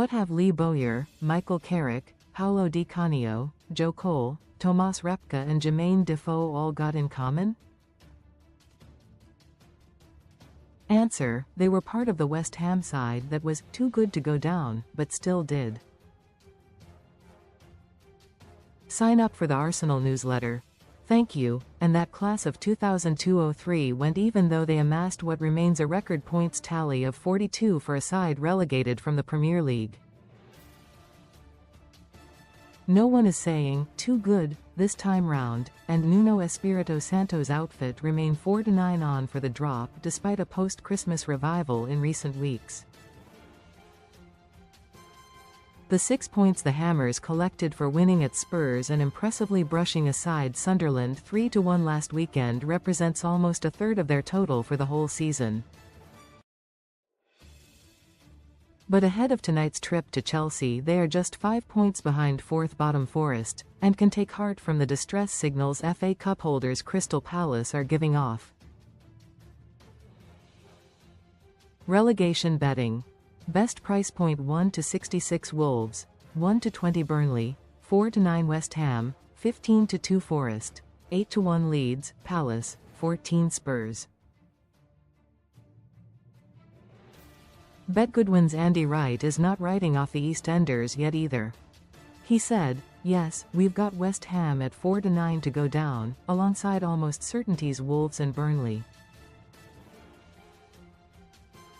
What have Lee Bowyer, Michael Carrick, Paolo Di Canio, Joe Cole, Tomas Repka and Jermaine Defoe all got in common? Answer: they were part of the West Ham side that was too good to go down, but still did. Sign up for the Arsenal newsletter. Thank you, and that class of 2002-03 went even though they amassed what remains a record points tally of 42 for a side relegated from the Premier League. No one is saying, too good, this time round, and Nuno Espirito Santo's outfit remain 4-9 on for the drop despite a post-Christmas revival in recent weeks. The 6 points the Hammers collected for winning at Spurs and impressively brushing aside Sunderland 3-1 last weekend represents almost a third of their total for the whole season. But ahead of tonight's trip to Chelsea, they are just 5 points behind fourth bottom Forest, and can take heart from the distress signals FA Cup holders Crystal Palace are giving off. Relegation betting. Best price point 1-66 Wolves, 1-20 Burnley, 4-9 West Ham, 15-2 Forest, 8-1 Leeds, Palace, 14 Spurs. BetGoodwin's Andy Wright is not writing off the EastEnders yet either. He said, "Yes, we've got West Ham at 4-9 to go down, alongside almost certainties Wolves and Burnley.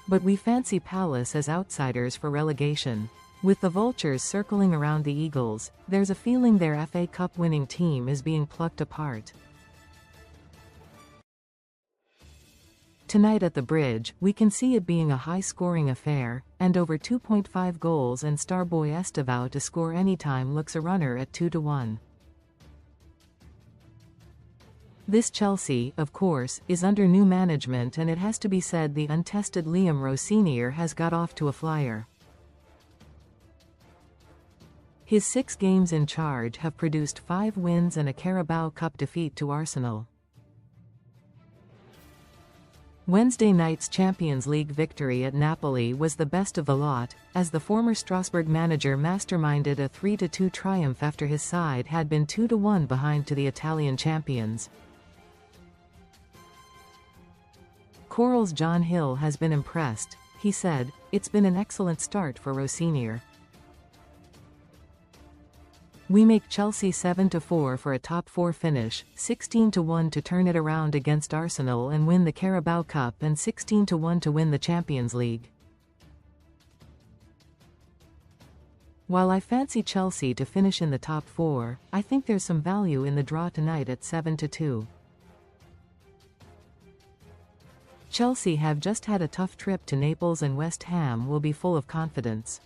But we fancy Palace as outsiders for relegation. With the Vultures circling around the Eagles, there's a feeling their FA Cup winning team is being plucked apart." Tonight at the Bridge, we can see it being a high-scoring affair, and over 2.5 goals and Starboy Estevao to score anytime looks a runner at 2-1. This Chelsea, of course, is under new management, and it has to be said the untested Liam Rossinier has got off to a flyer. His 6 games in charge have produced 5 wins and a Carabao Cup defeat to Arsenal. Wednesday night's Champions League victory at Napoli was the best of the lot, as the former Strasbourg manager masterminded a 3-2 triumph after his side had been 2-1 behind to the Italian champions. Coral's John Hill has been impressed. He said, "It's been an excellent start for Rossinier. We make Chelsea 7-4 for a top 4 finish, 16-1 to turn it around against Arsenal and win the Carabao Cup, and 16-1 to win the Champions League. While I fancy Chelsea to finish in the top 4, I think there's some value in the draw tonight at 7-2. Chelsea have just had a tough trip to Naples and West Ham will be full of confidence.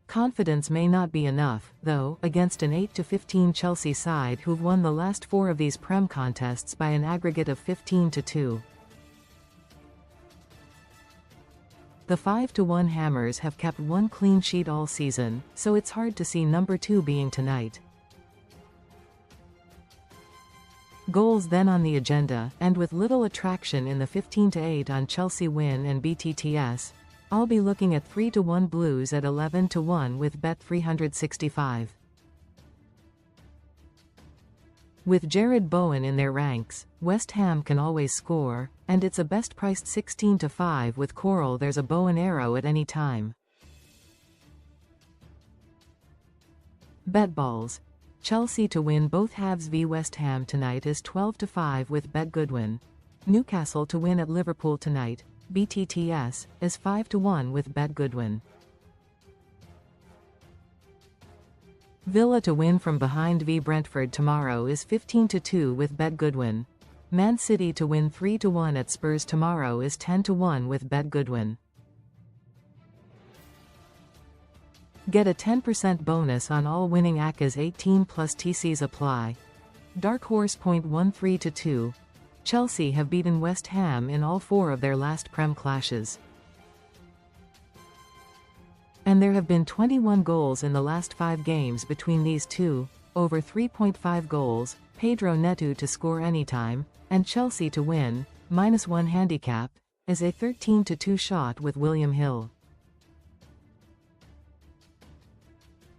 Confidence may not be enough, though, against an 8-15 Chelsea side who've won the last 4 of these Prem contests by an aggregate of 15-2. The 5-1 Hammers have kept 1 clean sheet all season, so it's hard to see number 2 being tonight. Goals then on the agenda, and with little attraction in the 15-8 on Chelsea win and BTTS, I'll be looking at 3-1 Blues at 11-1 with Bet365. With Jared Bowen in their ranks, West Ham can always score, and it's a best priced 16-5 with Coral. There's a bow and arrow at any time. Bet balls. Chelsea to win both halves v West Ham tonight is 12-5 with BetGoodwin. Newcastle to win at Liverpool tonight, BTTS, is 5-1 with BetGoodwin. Villa to win from behind v Brentford tomorrow is 15-2 with BetGoodwin. Man City to win 3-1 at Spurs tomorrow is 10-1 with BetGoodwin. Get a 10% bonus on all winning ACCAs 18+ TCs apply. Dark Horse point 13-2. Chelsea have beaten West Ham in all 4 of their last Prem clashes. And there have been 21 goals in the last 5 games between these two, over 3.5 goals, Pedro Neto to score anytime, and Chelsea to win, -1 handicap, is a 13-2 shot with William Hill.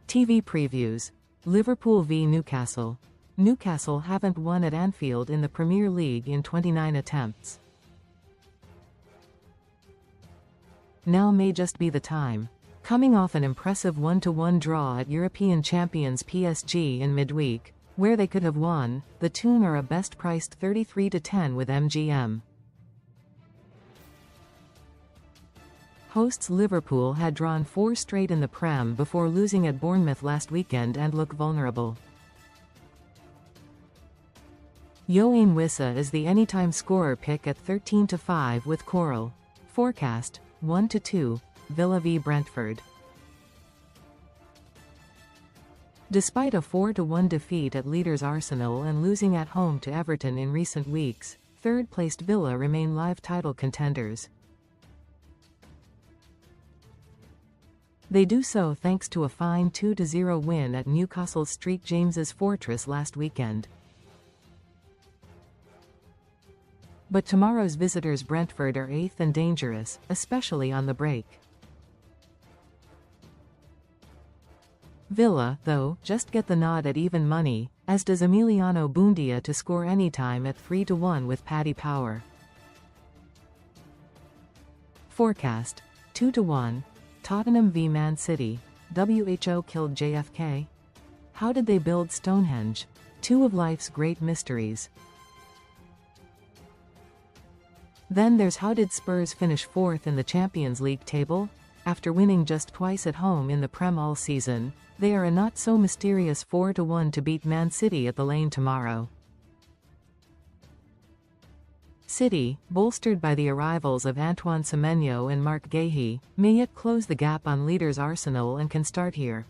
TV previews. Liverpool v Newcastle. Newcastle haven't won at Anfield in the Premier League in 29 attempts. Now may just be the time. Coming off an impressive 1-1 draw at European champions PSG in midweek, where they could have won, the Toon are a best-priced 33-10 with MGM. Hosts Liverpool had drawn 4 straight in the Prem before losing at Bournemouth last weekend and look vulnerable. Yoane Wissa is the anytime scorer pick at 13-5 with Coral. Forecast, 1-2, Villa v Brentford. Despite a 4-1 defeat at leaders Arsenal and losing at home to Everton in recent weeks, third-placed Villa remain live title contenders. They do so thanks to a fine 2-0 win at Newcastle's St James's Fortress last weekend. But tomorrow's visitors Brentford are 8th and dangerous, especially on the break. Villa, though, just get the nod at even money, as does Emiliano Buendia to score anytime at 3-1 with Paddy Power. Forecast, 2-1, Tottenham v Man City. WHO killed JFK? How did they build Stonehenge? Two of life's great mysteries. Then there's how did Spurs finish 4th in the Champions League table? After winning just twice at home in the Prem all season, they are a not-so-mysterious 4-1 to beat Man City at the Lane tomorrow. City, bolstered by the arrivals of Antoine Semenyo and Marc Guéhi, may yet close the gap on leaders Arsenal and can start here.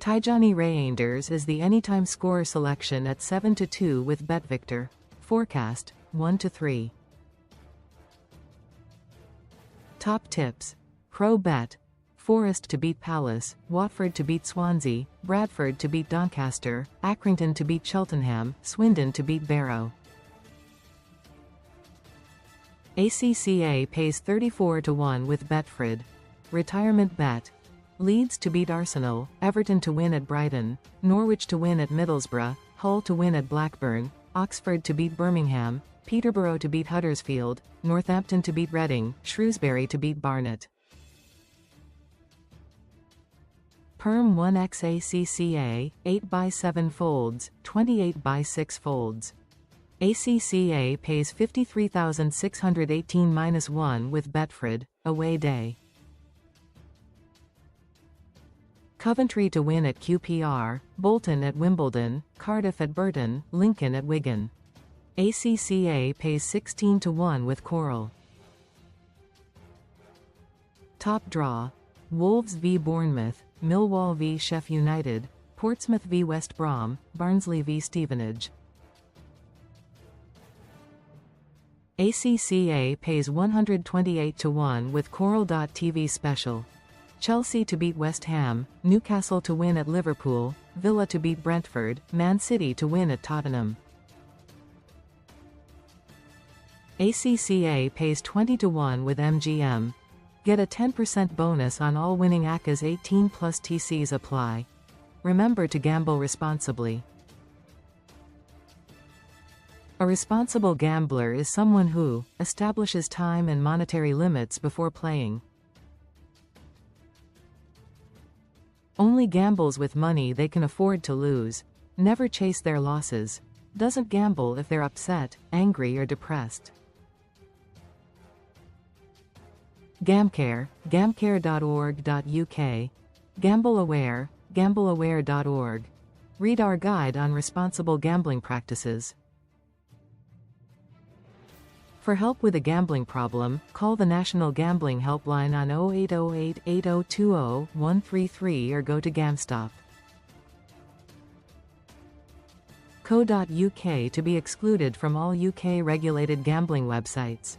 Tijani Reinders is the anytime scorer selection at 7-2 with BetVictor. Forecast, 1-3. Top tips. Pro Bet. Forest to beat Palace, Watford to beat Swansea, Bradford to beat Doncaster, Accrington to beat Cheltenham, Swindon to beat Barrow. ACCA pays 34-1 with Betfred. Retirement bet. Leeds to beat Arsenal, Everton to win at Brighton, Norwich to win at Middlesbrough, Hull to win at Blackburn, Oxford to beat Birmingham, Peterborough to beat Huddersfield, Northampton to beat Reading, Shrewsbury to beat Barnet. Perm 1x ACCA, 8x7 folds, 28x6 folds. ACCA pays 53,618-1 with Betfred, away day. Coventry to win at QPR, Bolton at Wimbledon, Cardiff at Burton, Lincoln at Wigan. ACCA pays 16-1 with Coral. Top draw. Wolves v Bournemouth, Millwall v Sheffield United, Portsmouth v West Brom, Barnsley v Stevenage. ACCA pays 128-1 with Coral.tv special. Chelsea to beat West Ham, Newcastle to win at Liverpool, Villa to beat Brentford, Man City to win at Tottenham. ACCA pays 20-1 with MGM. Get a 10% bonus on all winning ACCA's 18+ TCs apply. Remember to gamble responsibly. A responsible gambler is someone who establishes time and monetary limits before playing. Only gambles with money they can afford to lose. Never chase their losses. Doesn't gamble if they're upset, angry or depressed. Gamcare, gamcare.org.uk. Gamble Aware, gambleaware.org. Read our guide on responsible gambling practices. For help with a gambling problem, call the National Gambling Helpline on 0808 8020 133 or go to GamStop. Co.uk to be excluded from all UK regulated gambling websites.